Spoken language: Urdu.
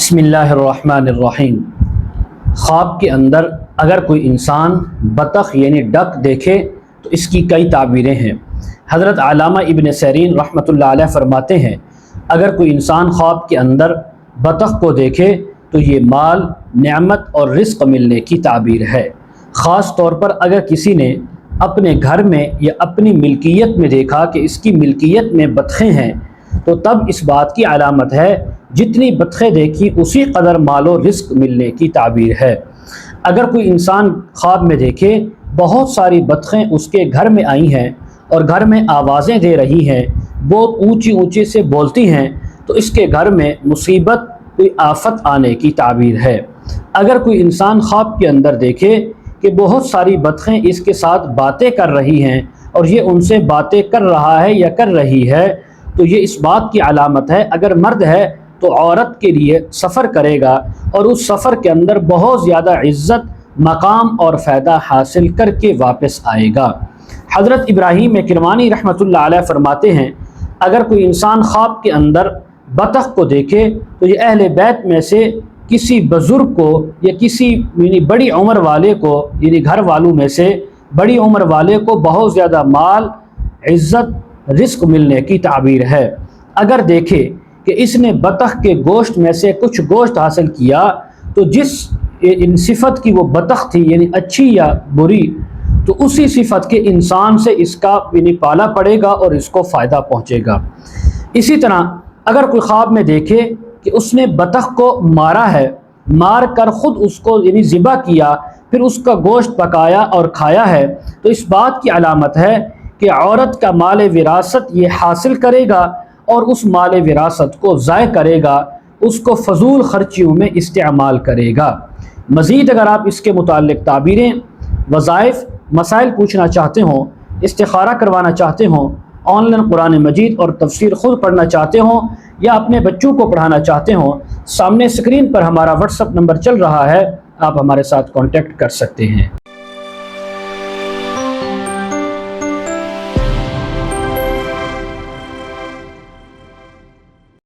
بسم اللہ الرحمن الرحیم۔ خواب کے اندر اگر کوئی انسان بطخ یعنی ڈک دیکھے تو اس کی کئی تعبیریں ہیں۔ حضرت علامہ ابن سیرین رحمۃ اللہ علیہ فرماتے ہیں اگر کوئی انسان خواب کے اندر بطخ کو دیکھے تو یہ مال، نعمت اور رزق ملنے کی تعبیر ہے۔ خاص طور پر اگر کسی نے اپنے گھر میں یا اپنی ملکیت میں دیکھا کہ اس کی ملکیت میں بطخیں ہیں تو تب اس بات کی علامت ہے جتنی بطخیں دیکھی اسی قدر مال و رزق ملنے کی تعبیر ہے۔ اگر کوئی انسان خواب میں دیکھے بہت ساری بطخیں اس کے گھر میں آئی ہیں اور گھر میں آوازیں دے رہی ہیں، بہت اونچی اونچی سے بولتی ہیں، تو اس کے گھر میں مصیبت، کوئی آفت آنے کی تعبیر ہے۔ اگر کوئی انسان خواب کے اندر دیکھے کہ بہت ساری بطخیں اس کے ساتھ باتیں کر رہی ہیں اور یہ ان سے باتیں کر رہا ہے یا کر رہی ہے تو یہ اس بات کی علامت ہے اگر مرد ہے تو عورت کے لیے سفر کرے گا اور اس سفر کے اندر بہت زیادہ عزت، مقام اور فائدہ حاصل کر کے واپس آئے گا۔ حضرت ابراہیم کرمانی رحمۃ اللہ علیہ فرماتے ہیں اگر کوئی انسان خواب کے اندر بطخ کو دیکھے تو یہ اہل بیت میں سے کسی بزرگ کو یا کسی بڑی عمر والے کو، یعنی گھر والوں میں سے بڑی عمر والے کو بہت زیادہ مال، عزت، رزق ملنے کی تعبیر ہے۔ اگر دیکھے کہ اس نے بطخ کے گوشت میں سے کچھ گوشت حاصل کیا تو جس صفت کی وہ بطخ تھی یعنی اچھی یا بری، تو اسی صفت کے انسان سے اس کا پالا پڑے گا اور اس کو فائدہ پہنچے گا۔ اسی طرح اگر کوئی خواب میں دیکھے کہ اس نے بطخ کو مارا ہے، مار کر خود اس کو ذبح کیا، پھر اس کا گوشت پکایا اور کھایا ہے، تو اس بات کی علامت ہے کہ عورت کا مال وراثت یہ حاصل کرے گا اور اس مال وراثت کو ضائع کرے گا، اس کو فضول خرچیوں میں استعمال کرے گا۔ مزید اگر آپ اس کے متعلق تعبیریں، وظائف، مسائل پوچھنا چاہتے ہوں، استخارہ کروانا چاہتے ہوں، آن لائن قرآن مجید اور تفسیر خود پڑھنا چاہتے ہوں یا اپنے بچوں کو پڑھانا چاہتے ہوں، سامنے اسکرین پر ہمارا واٹس ایپ نمبر چل رہا ہے، آپ ہمارے ساتھ کانٹیکٹ کر سکتے ہیں۔